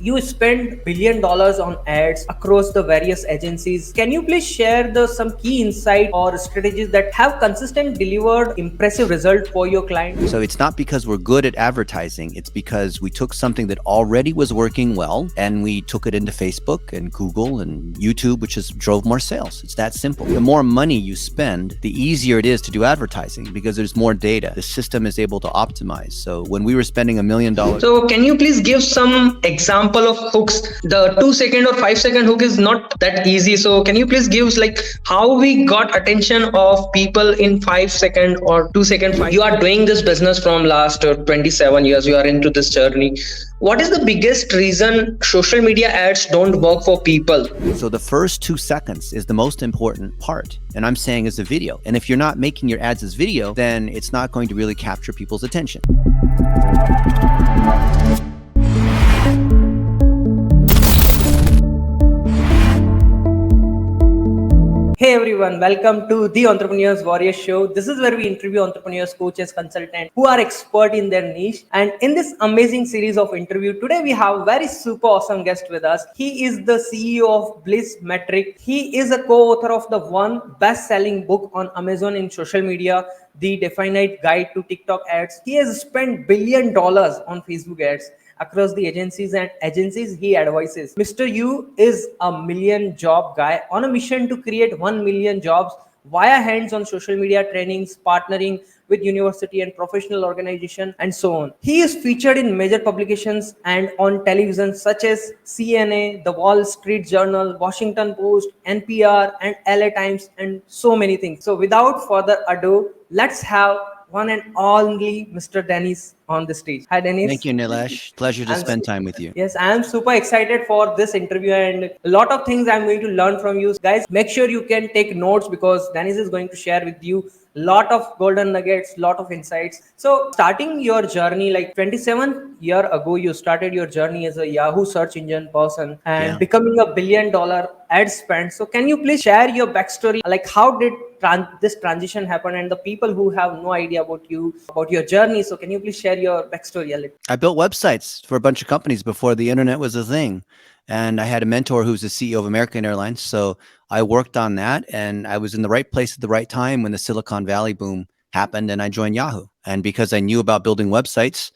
You spend $1 billion on ads across the various agencies. Can you please share the some key insight or strategies that have consistent delivered impressive result for your client? So it's not because we're good at advertising. It's because we took something that already was working well and we took it into Facebook and Google and YouTube, which just drove more sales. It's that simple. The more money you spend, the easier it is to do advertising because there's more data. The system is able to optimize. So when we were spending $1 million. So can you please give some example of hooks? The 2 second or 5 second hook is not that easy. So can you please give like how we got attention of people in 5 second or 2 second? You are doing this business from last 27 years. You are into this journey. What is the biggest reason social media ads don't work for people? So the first 2 seconds is the most important part. And I'm saying is the video. And if you're not making your ads as video, then it's not going to really capture people's attention. Hey everyone, welcome to the Entrepreneurs Warrior Show. This is where we interview entrepreneurs, coaches, consultants who are expert in their niche. And in this amazing series of interview, today we have a very super awesome guest with us. He is the CEO of BlitzMetrics. He is a co-author of the one best-selling book on Amazon in social media, The Definite Guide to TikTok Ads. He has spent $1 billion on Facebook ads across the agencies he advises. Mr. Yu is a million job guy on a mission to create 1 million jobs via hands-on social media trainings, partnering with university and professional organization, and so on. He is featured in major publications and on television such as CNA, The Wall Street Journal, Washington Post, NPR, and LA Times, and so many things. So without further ado, let's have one and only Mr. Dennis on the stage. Hi, Dennis. Thank you, Nilesh. Pleasure to spend time with you. Yes, I am super excited for this interview and a lot of things I'm going to learn from you. Guys, make sure you can take notes because Dennis is going to share with you a lot of golden nuggets, lot of insights. So starting your journey, like 27 year ago, you started your journey as a Yahoo search engine person and becoming $1 billion ad spend. So can you please share your backstory? Like how did this transition happen and the people who have no idea about you, about your journey? So can you please share your backstory a little? I built websites for a bunch of companies before the internet was a thing. And I had a mentor who's the CEO of American Airlines. So I worked on that and I was in the right place at the right time when the Silicon Valley boom happened and I joined Yahoo. And because I knew about building websites,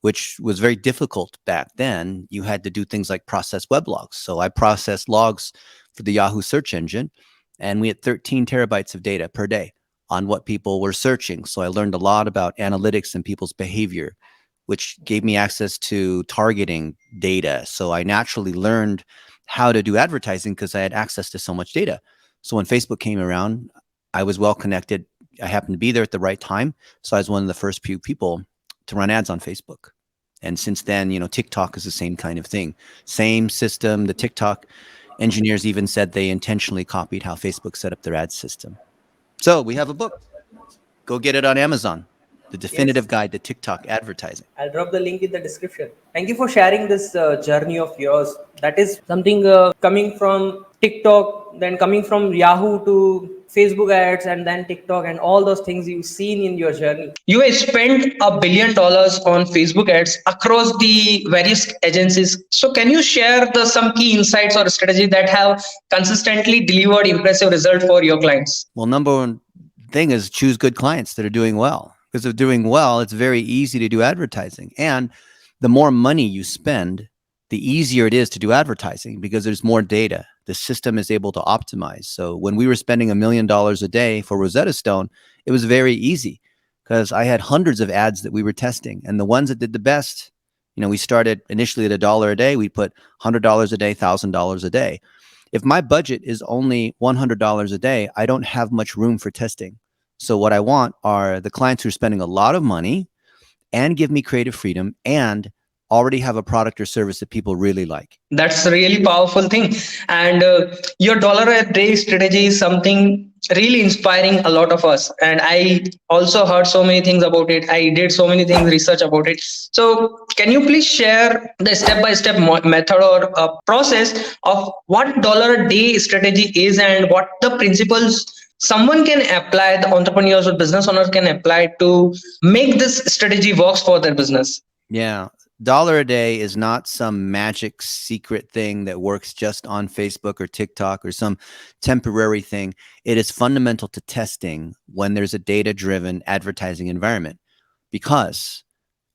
which was very difficult back then, you had to do things like process web logs. So I processed logs for the Yahoo search engine and we had 13 terabytes of data per day on what people were searching. So I learned a lot about analytics and people's behavior, which gave me access to targeting data. So I naturally learned how to do advertising because I had access to so much data. So when Facebook came around, I was well connected. I happened to be there at the right time. So I was one of the first few people to run ads on Facebook. And since then, TikTok is the same kind of thing. Same system. The TikTok engineers even said they intentionally copied how Facebook set up their ad system. So we have a book. Go get it on Amazon. The Definitive Guide to TikTok Advertising. I'll drop the link in the description. Thank you for sharing this journey of yours. That is something coming from TikTok, then coming from Yahoo to Facebook ads and then TikTok and all those things you've seen in your journey. You have spent $1 billion on Facebook ads across the various agencies. So can you share some key insights or strategy that have consistently delivered impressive result for your clients? Well, number one thing is choose good clients that are doing well. Because of doing well, it's very easy to do advertising. And the more money you spend, the easier it is to do advertising because there's more data. The system is able to optimize. So when we were spending $1 million a day for Rosetta Stone, it was very easy because I had hundreds of ads that we were testing. And the ones that did the best, we started initially at $1 a day. We put $100 a day, $1,000 a day. If my budget is only $100 a day, I don't have much room for testing. So what I want are the clients who are spending a lot of money and give me creative freedom and already have a product or service that people really like. That's a really powerful thing. And your dollar a day strategy is something really inspiring a lot of us. And I also heard so many things about it. I did so many things, research about it. So can you please share the step-by-step method or process of what dollar a day strategy is and what the principles someone can apply, the entrepreneurs or business owners can apply to make this strategy works for their business? Yeah. Dollar a day is not some magic secret thing that works just on Facebook or TikTok or some temporary thing. It is fundamental to testing when there's a data-driven advertising environment. Because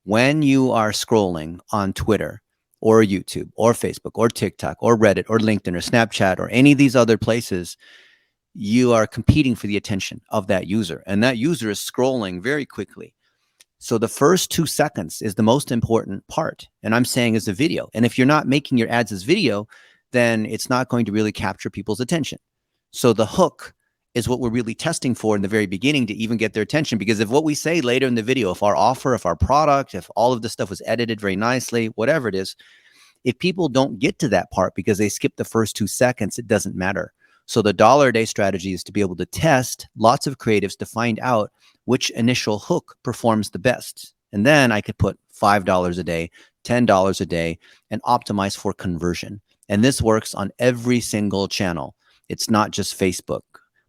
when you are scrolling on Twitter or YouTube or Facebook or TikTok or Reddit or LinkedIn or Snapchat or any of these other places, you are competing for the attention of that user. And that user is scrolling very quickly. So the first 2 seconds is the most important part. And I'm saying as a video. And if you're not making your ads as video, then it's not going to really capture people's attention. So the hook is what we're really testing for in the very beginning to even get their attention. Because if what we say later in the video, if our offer, if our product, if all of this stuff was edited very nicely, whatever it is, if people don't get to that part because they skip the first 2 seconds, it doesn't matter. So the dollar a day strategy is to be able to test lots of creatives to find out which initial hook performs the best. And then I could put $5 a day, $10 a day, and optimize for conversion. And this works on every single channel. It's not just Facebook.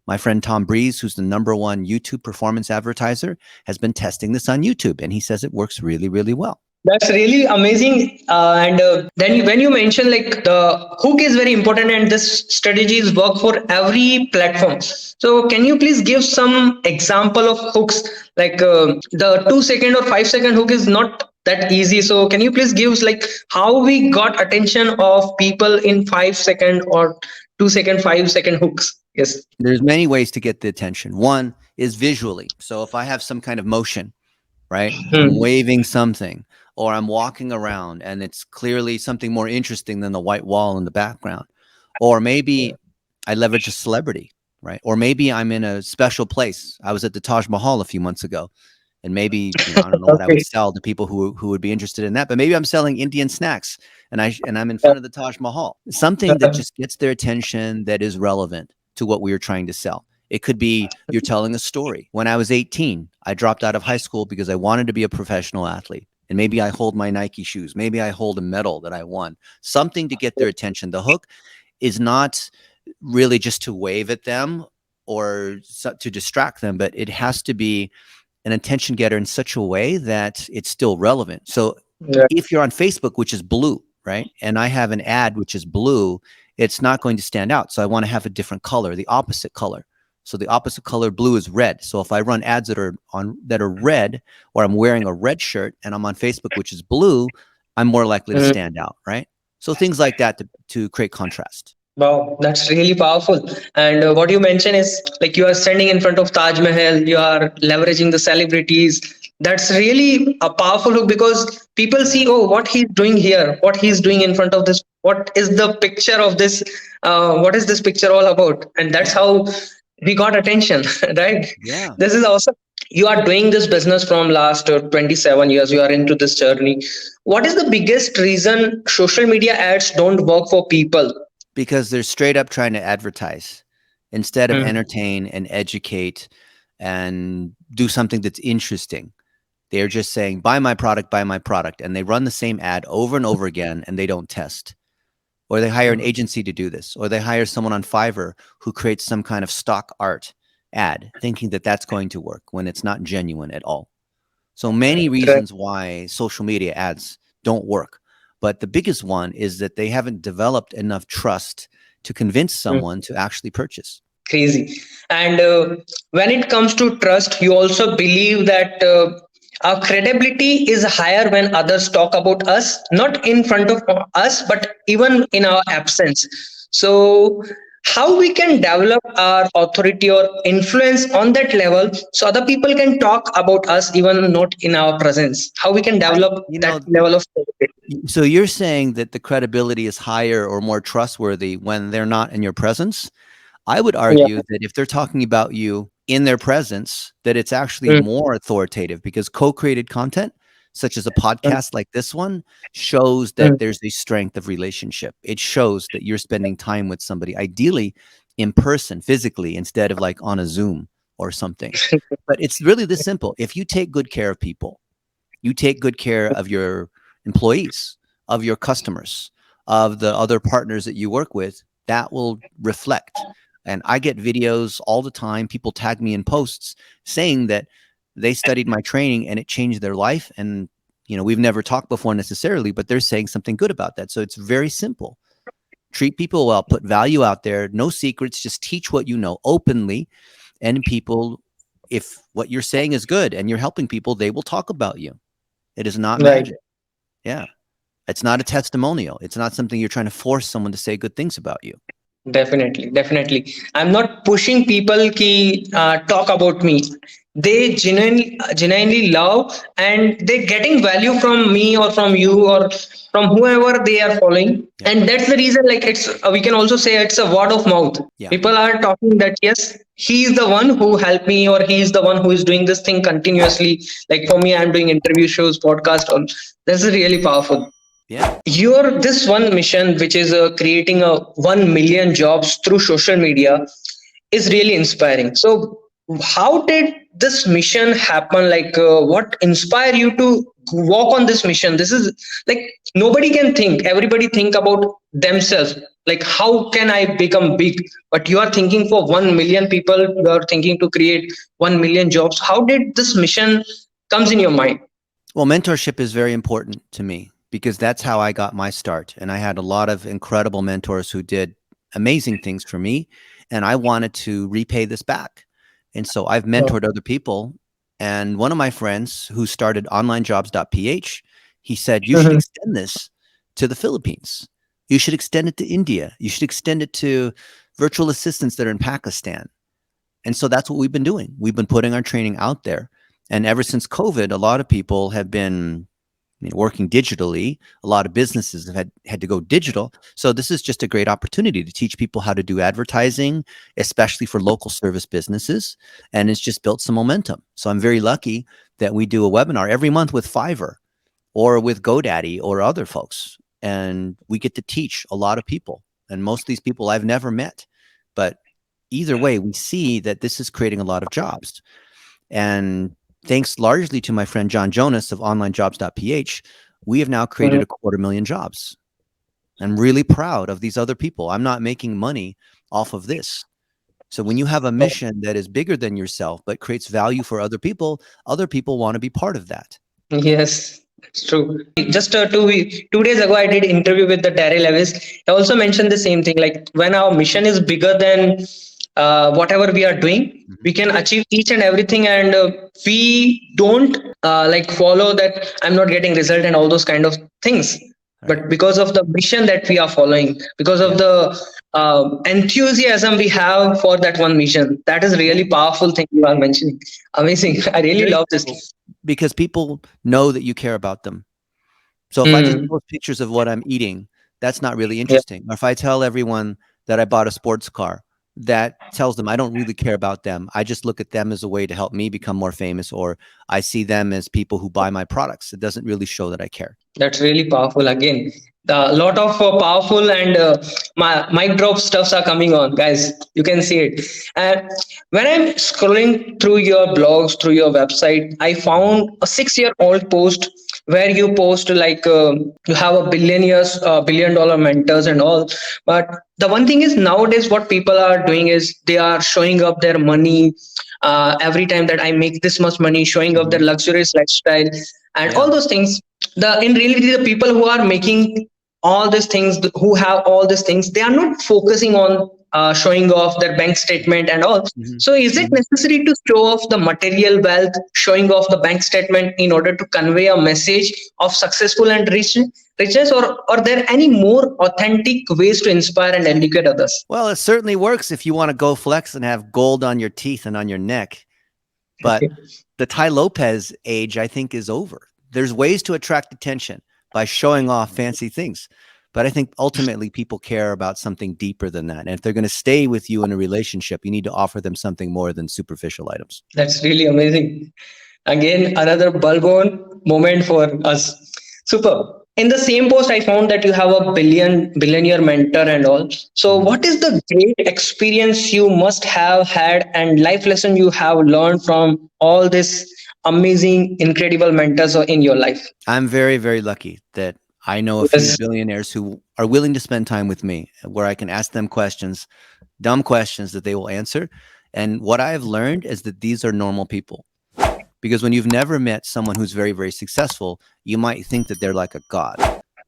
My friend Tom Breeze, who's the #1 YouTube performance advertiser, has been testing this on YouTube, and he says it works really, really well. That's really amazing. And then when you mention like the hook is very important and this strategies work for every platform. So can you please give some example of hooks? Like the 2 second or 5 second hook is not that easy. So can you please give like how we got attention of people in 5 second or 2 second, 5 second hooks? Yes. There's many ways to get the attention. One is visually. So if I have some kind of motion, right? I'm waving something, or I'm walking around and it's clearly something more interesting than the white wall in the background. Or maybe I leverage a celebrity, right? Or maybe I'm in a special place. I was at the Taj Mahal a few months ago, and maybe, I don't know what I would sell to people who would be interested in that, but maybe I'm selling Indian snacks and I'm in front of the Taj Mahal. Something that just gets their attention, that is relevant to what we are trying to sell. It could be you're telling a story. When I was 18, I dropped out of high school because I wanted to be a professional athlete. And maybe I hold my Nike shoes. Maybe I hold a medal that I won. Something to get their attention. The hook is not really just to wave at them or to distract them, but it has to be an attention getter in such a way that it's still relevant. So if you're on Facebook, which is blue, right? And I have an ad which is blue, it's not going to stand out. So I want to have a different color, the opposite color. So the opposite color, blue, is red. So if I run ads that are red, or I'm wearing a red shirt and I'm on Facebook, which is blue, I'm more likely to stand out, right? So things like that to create contrast. Wow, that's really powerful. And what you mentioned is like you are standing in front of Taj Mahal, you are leveraging the celebrities. That's really a powerful look because people see, oh, what he's doing here, what he's doing in front of this, what is the picture of this, what is this picture all about? And that's how we got attention, right? Yeah. This is awesome. You are doing this business from last 27 years. You are into this journey. What is the biggest reason social media ads don't work for people? Because they're straight up trying to advertise instead of entertain and educate and do something that's interesting. They're just saying, buy my product, and they run the same ad over and over again, and they don't test. Or they hire an agency to do this, or they hire someone on Fiverr who creates some kind of stock art ad, thinking that that's going to work when it's not genuine at all. So many reasons why social media ads don't work. But the biggest one is that they haven't developed enough trust to convince someone to actually purchase. Crazy. And when it comes to trust, you also believe that our credibility is higher when others talk about us, not in front of us, but even in our absence. So how we can develop our authority or influence on that level so other people can talk about us even not in our presence? How we can develop that level of credibility? So you're saying that the credibility is higher or more trustworthy when they're not in your presence? I would argue that if they're talking about you in their presence, that it's actually more authoritative, because co-created content, such as a podcast like this one, shows that there's a strength of relationship. It shows that you're spending time with somebody, ideally in person, physically, instead of like on a Zoom or something. But it's really this simple. If you take good care of people, you take good care of your employees, of your customers, of the other partners that you work with, that will reflect. And I get videos all the time. People tag me in posts saying that they studied my training and it changed their life. And we've never talked before necessarily, but they're saying something good about that. So it's very simple. Treat people well, put value out there, no secrets, just teach what you know openly. And people, if what you're saying is good and you're helping people, they will talk about you. It is not Right. magic. Yeah. It's not a testimonial. It's not something you're trying to force someone to say good things about you. Definitely, definitely. I'm not pushing people ki talk about me. They genuinely love, and they're getting value from me or from you or from whoever they are following. Yeah. And that's the reason. Like it's, we can also say it's a word of mouth. Yeah. People are talking that yes, he is the one who helped me, or he is the one who is doing this thing continuously. Like for me, I'm doing interview shows, podcast. All that's really powerful. Yeah. Your this one mission, which is creating a 1 million jobs through social media, is really inspiring. So how did this mission happen? Like what inspired you to walk on this mission? This is like nobody can think, everybody think about themselves, like how can I become big, but you are thinking for 1 million people, you are thinking to create 1 million jobs. How did this mission comes in your mind? Well, mentorship is very important to me because that's how I got my start. And I had a lot of incredible mentors who did amazing things for me. And I wanted to repay this back. And so I've mentored other people. And one of my friends who started onlinejobs.ph, he said, you should Mhm. extend this to the Philippines. You should extend it to India. You should extend it to virtual assistants that are in Pakistan. And so that's what we've been doing. We've been putting our training out there. And ever since COVID, a lot of people have been working digitally. A lot of businesses have had to go digital. So this is just a great opportunity to teach people how to do advertising, especially for local service businesses. And it's just built some momentum. So I'm very lucky that we do a webinar every month with Fiverr or with GoDaddy or other folks. And we get to teach a lot of people. And most of these people I've never met. But either way, we see that this is creating a lot of jobs. And thanks largely to my friend John Jonas of onlinejobs.ph, we have now created Mhm. 250,000 jobs. I'm really proud of these other people. I'm not making money off of this. So when you have a mission that is bigger than yourself, but creates value for other people want to be part of that. Yes, it's true. Just 2 days ago, I did interview with the Terry Lewis. I also mentioned the same thing. Like when our mission is bigger than whatever we are doing, Mhm. we can achieve each and everything, and we don't like follow that. I'm not getting result and all those kind of things. Right. But because of the mission that we are following, because Yeah. of the enthusiasm we have for that one mission, that is Yeah. really powerful thing you are mentioning. Amazing. I really Very love this. simple. Because people know that you care about them. So if I just Hmm. post pictures of what I'm eating, that's not really Yeah. interesting. Or if I tell everyone that I bought a sports car, that tells them I don't really care about them. I just look at them as a way to help me become more famous, or I see them as people who buy my products. It doesn't really show that I care. That's really powerful. Again, the lot of powerful and mic drop stuffs are coming on, guys. You can see it. And when I'm scrolling through your blogs, through your website, I found a 6-year-old post where you post like you have a billion-dollar mentors and all. But the one thing is nowadays, what people are doing is they are showing up their money. Every time that I make this much money, showing up their Mhm. luxurious lifestyle and Yeah. all those things. The in reality, the people who are making all these things, who have all these things, they are not focusing on showing off their bank statement and all. Mhm. So is it Mhm. necessary to show off the material wealth, showing off the bank statement in order to convey a message of successful and richness, or are there any more authentic ways to inspire and educate others? Well, it certainly works if you want to go flex and have gold on your teeth and on your neck. But Okay. the Ty Lopez age, I think, is over. There's ways to attract attention by showing off fancy things. But I think ultimately people care about something deeper than that. And if they're going to stay with you in a relationship, you need to offer them something more than superficial items. That's really amazing. Again, another bulb on moment for us. Super. In the same post, I found that you have a billionaire mentor and all. So, Mhm. what is the great experience you must have had and life lesson you have learned from all this amazing, incredible mentors in your life? I'm very, very lucky that I know a few Yes, billionaires who are willing to spend time with me where I can ask them questions, dumb questions that they will answer. And what I have learned is that these are normal people. Because when you've never met someone who's very, very successful, you might think that they're like a god.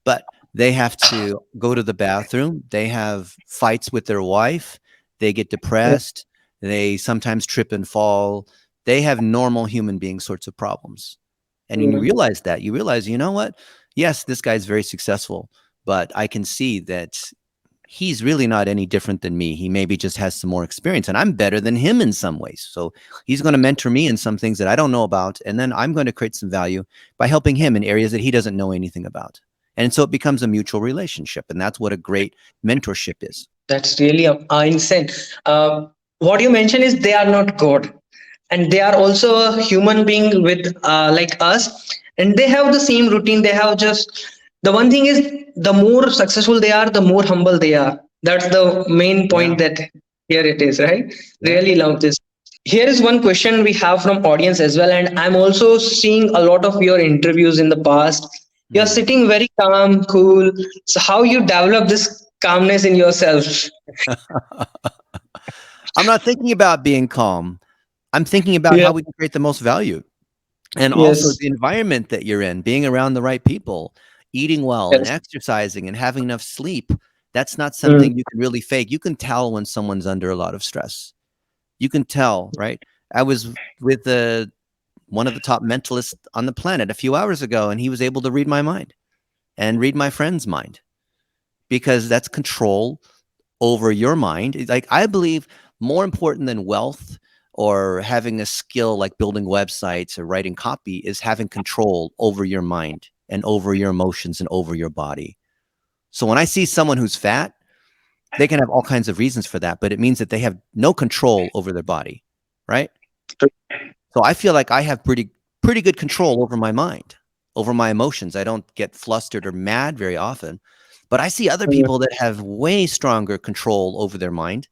But they have to go to the bathroom. They have fights with their wife. They get depressed. They sometimes trip and fall. They have normal human being sorts of problems. And when you realize that, you realize, you know what? Yes, this guy's very successful, but I can see that he's really not any different than me. He maybe just has some more experience, and I'm better than him in some ways. So he's going to mentor me in some things that I don't know about. And then I'm going to create some value by helping him in areas that he doesn't know anything about. And so it becomes a mutual relationship. And that's what a great mentorship is. That's really insane. What you mentioned is they are not God, and they are also a human being with like us, and they have the same routine. They have just the one thing is the more successful they are, the more humble they are. That's the main point Yeah. that here it is, right? Yeah. Really love this. Here is one question we have from audience as well, and I'm also seeing a lot of your interviews in the past. You're Mm. sitting very calm, cool. So how you develop this calmness in yourself? I'm not thinking about being calm. I'm thinking about Yeah. how we can create the most value. And also Yes. the environment that you're in, being around the right people, eating well and Yes. exercising and having enough sleep. That's not Mm. something you can really fake. You can tell when someone's under a lot of stress. You can tell, right? I was with one of the top mentalists on the planet a few hours ago, and he was able to read my mind and read my friend's mind, because that's control over your mind. Like, I believe more important than wealth or having a skill like building websites or writing copy is having control over your mind and over your emotions and over your body. So when I see someone who's fat, they can have all kinds of reasons for that, but it means that they have no control over their body, right? So I feel like I have pretty good control over my mind, over my emotions. I don't get flustered or mad very often, but I see other Mm. people that have way stronger control over their mind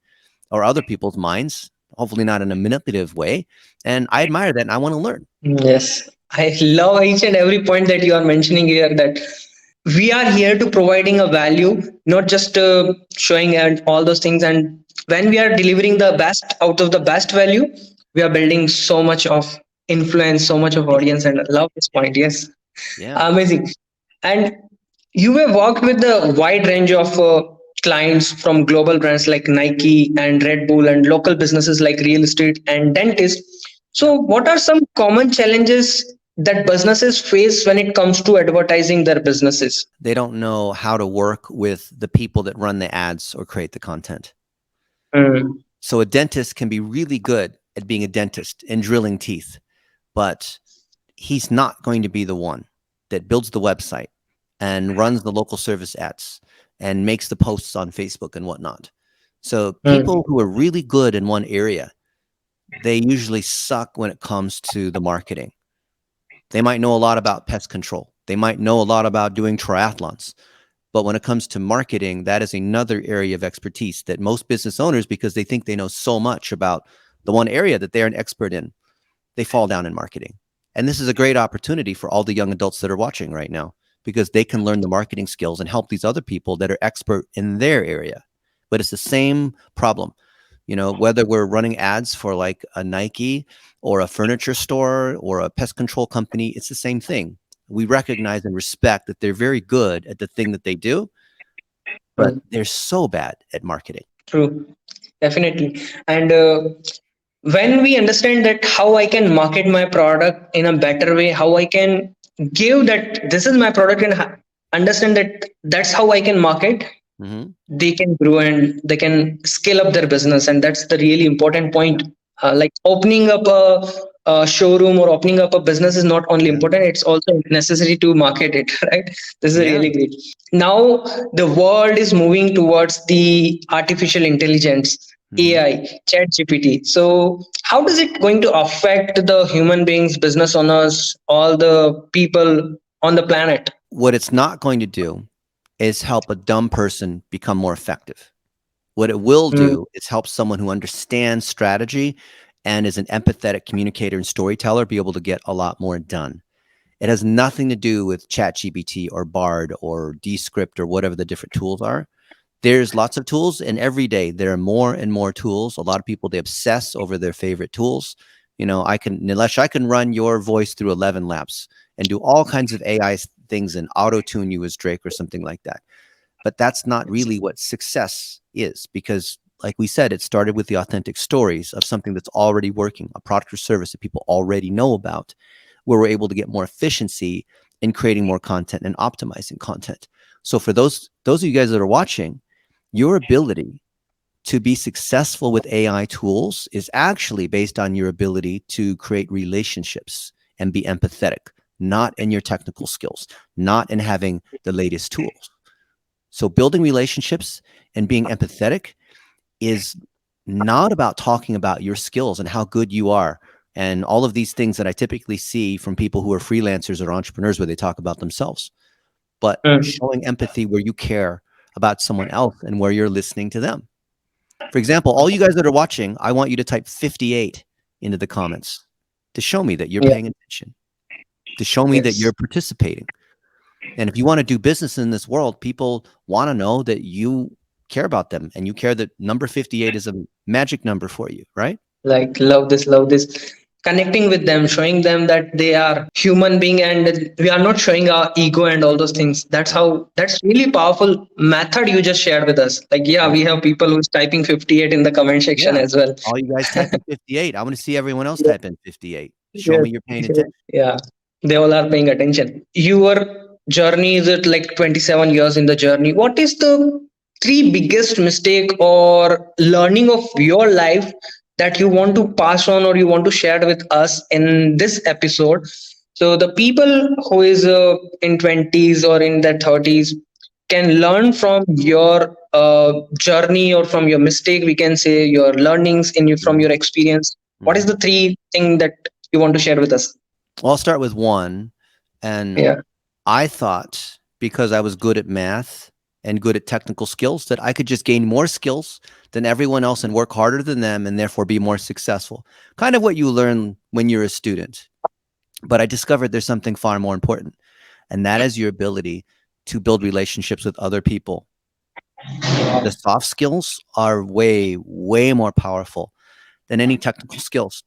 or other people's minds, hopefully not in a manipulative way. And I admire that and I want to learn. Yes, I love each and every point that you are mentioning here. That we are here to providing a value, not just showing and all those things. And when we are delivering the best out of the best value, we are building so much of influence, so much of audience. And I love this point. Yes, Yeah. amazing. And you have worked with the wide range of clients from global brands like Nike and Red Bull and local businesses like real estate and dentists. Yeah. So, what are some common challenges that businesses face when it comes to advertising their businesses? They don't know how to work with the people that run the ads or create the content. Mm. So a dentist can be really good at being a dentist and drilling teeth, but he's not going to be the one that builds the website and runs the local service ads and makes the posts on Facebook and whatnot. So Mm. people who are really good in one area, they usually suck when it comes to the marketing. They might know a lot about pest control. They might know a lot about doing triathlons. But when it comes to marketing, that is another area of expertise that most business owners, because they think they know so much about the one area that they're an expert in, they fall down in marketing. And this is a great opportunity for all the young adults that are watching right now, because they can learn the marketing skills and help these other people that are expert in their area. But it's the same problem. You know, whether we're running ads for like a Nike or a furniture store or a pest control company, it's the same thing. We recognize and respect that they're very good at the thing that they do, but Mm. they're so bad at marketing. True, definitely. And when we understand that how I can market my product in a better way, how I can give that this is my product, and understand that that's how I can market, Mm-hmm. they can grow and they can scale up their business. And that's the really important point. Like opening up a showroom or opening up a business is not only Yeah. important, it's also necessary to market it. Right, this is Yeah. really great. Now the world is moving towards the artificial intelligence, Mm-hmm. AI, chat GPT. So how does it going to affect the human beings, business owners, all the people on the planet? What it's not going to do is help a dumb person become more effective. What it will Mm. do is help someone who understands strategy and is an empathetic communicator and storyteller be able to get a lot more done. It has nothing to do with ChatGPT or Bard or Descript or whatever the different tools are. There's lots of tools, and every day there are more and more tools. A lot of people, they obsess over their favorite tools. Nilesh, I can run your voice through 11 laps and do all kinds of AI things and auto tune you as Drake or something like that. But that's not really what success is, because like we said, it started with the authentic stories of something that's already working, a product or service that people already know about, where we're able to get more efficiency in creating more content and optimizing content. So for those of you guys that are watching, your ability to be successful with AI tools is actually based on your ability to create relationships and be empathetic, not in your technical skills, not in having the latest tools. So building relationships and being empathetic is not about talking about your skills and how good you are and all of these things that I typically see from people who are freelancers or entrepreneurs where they talk about themselves, but Mm. showing empathy where you care about someone else and where you're listening to them. For example, all you guys that are watching, I want you to type 58 into the comments to show me that you're Yeah. paying attention, to show me that Yes. you're participating. And if you want to do business in this world, people want to know that you care about them and you care that number 58 is a magic number for you, right? Like, love this. Connecting with them, showing them that they are human being, and we are not showing our ego and all those things. That's really powerful method you just shared with us. Like, yeah, Yeah. we have people who's typing 58 in the comment section Yeah. as well. All you guys type in 58. I want to see everyone else type in 58. Show Yes, me you're paying attention. yeah, they all are paying attention. Your journey is it like 27 years in the journey? What is the three biggest mistake or learning of your life that you want to pass on or you want to share with us in this episode? So the people who is in 20s or in their 30s can learn from your journey or from your mistake. We can say your learnings from Mhm. your experience. What is Mhm. the three thing that you want to share with us? Well, I'll start with one. And Yeah. I thought because I was good at math and good at technical skills that I could just gain more skills than everyone else and work harder than them and therefore be more successful. Kind of what you learn when you're a student. But I discovered there's something far more important, and that is your ability to build relationships with other people. The soft skills are way, way more powerful than any technical skills.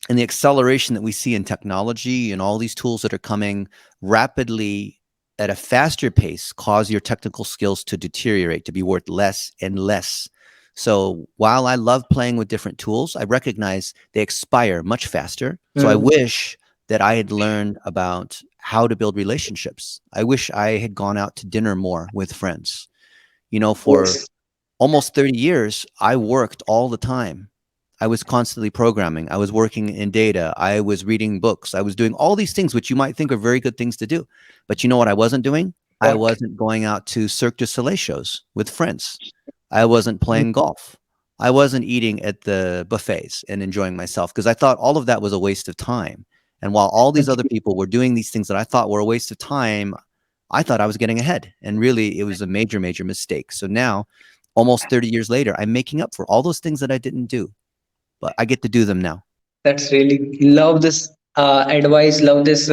And the acceleration that we see in technology and all these tools that are coming rapidly at a faster pace cause your technical skills to deteriorate, to be worth less and less. So while I love playing with different tools, I recognize they expire much faster. So I Mm. wish that I had learned about how to build relationships. I wish I had gone out to dinner more with friends. For Yes. almost 30 years, I worked all the time. I was constantly programming. I was working in data. I was reading books. I was doing all these things, which you might think are very good things to do. But you know what I wasn't doing? I What? wasn't going out to Cirque du Soleil shows with friends. I wasn't playing golf. I wasn't eating at the buffets and enjoying myself because I thought all of that was a waste of time. And while all these other people were doing these things that I thought were a waste of time, I thought I was getting ahead. And really, it was a major, major mistake. So now, almost 30 years later, I'm making up for all those things that I didn't do, but I get to do them now. That's really love this advice. Love this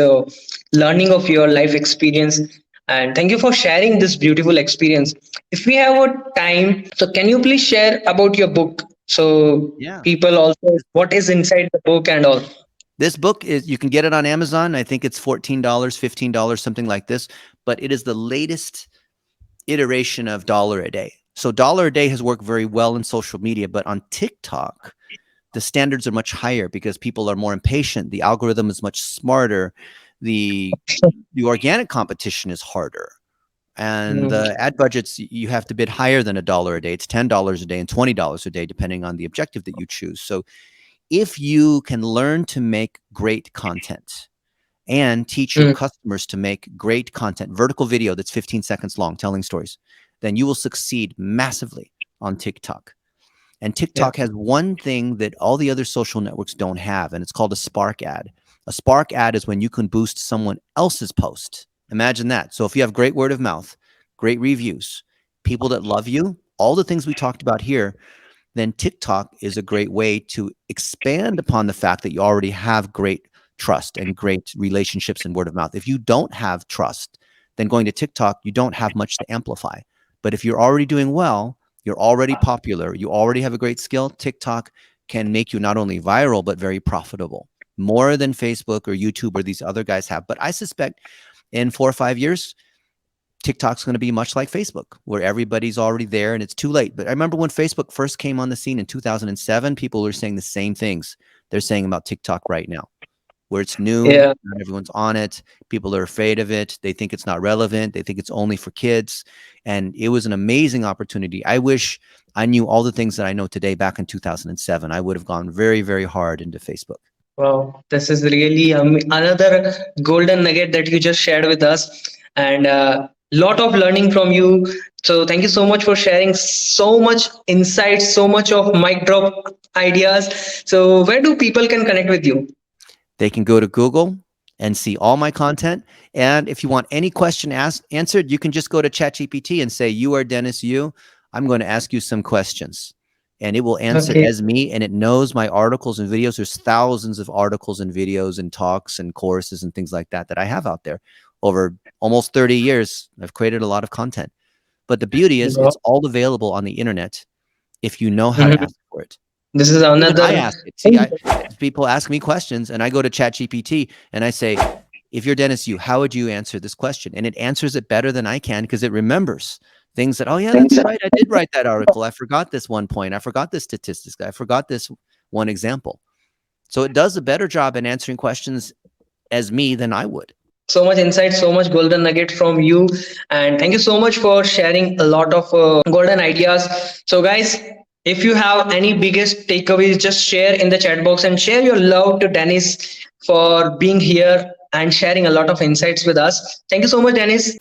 learning of your life experience. And thank you for sharing this beautiful experience. If we have a time, so can you please share about your book? So Yeah. people also what is inside the book and all. This book is, you can get it on Amazon. I think it's $14, $15, something like this, but it is the latest iteration of dollar a day. So dollar a day has worked very well in social media, but on TikTok, the standards are much higher because people are more impatient. The algorithm is much smarter. The the organic competition is harder. And Mm. the ad budgets, you have to bid higher than $1 a day. It's $10 a day and $20 a day, depending on the objective that you choose. So if you can learn to make great content and teach your Mm. customers to make great content, vertical video that's 15 seconds long, telling stories, then you will succeed massively on TikTok. And Yeah. TikTok has one thing that all the other social networks don't have, and it's called a spark ad. A spark ad is when you can boost someone else's post. Imagine that. So if you have great word of mouth, great reviews, people that love you, all the things we talked about here, then TikTok is a great way to expand upon the fact that you already have great trust and great relationships and word of mouth. If you don't have trust, then going to TikTok, you don't have much to amplify. But if you're already doing well, you're already popular, you already have a great skill, TikTok can make you not only viral, but very profitable, more than Facebook or YouTube or these other guys have. But I suspect in 4 or 5 years, TikTok's going to be much like Facebook, where everybody's already there and it's too late. But I remember when Facebook first came on the scene in 2007, people were saying the same things they're saying about TikTok right now, where it's new, Yeah. not everyone's on it, people are afraid of it, they think it's not relevant, they think it's only for kids. And it was an amazing opportunity. I wish I knew all the things that I know today back in 2007. I would have gone very, very hard into Facebook. Wow, this is really another golden nugget that you just shared with us, and lot of learning from you. So thank you so much for sharing so much insights, so much of mic drop ideas. So where do people can connect with you? They can go to Google and see all my content. And if you want any question answered, you can just go to ChatGPT and say, "You are Dennis Yu. I'm going to ask you some questions." And it will answer Okay. as me, and it knows my articles and videos. There's thousands of articles and videos and talks and courses and things like that that I have out there. Over almost 30 years, I've created a lot of content. But the beauty is Wow. it's all available on the internet if you know how to Mhm. ask for it. This is Even I another ask it. See, people ask me questions, and I go to ChatGPT and I say, "If you're Dennis Yu, how would you answer this question?" And it answers it better than I can because it remembers things that, oh yeah, that's right, I did write that article. I forgot this one point. I forgot this statistics. I forgot this one example. So it does a better job in answering questions as me than I would. so much insight, so much golden nugget from you, and thank you so much for sharing a lot of golden ideas. So guys, if you have any biggest takeaways, just share in the chat box and share your love to Dennis for being here and sharing a lot of insights with us. Thank you so much, Dennis.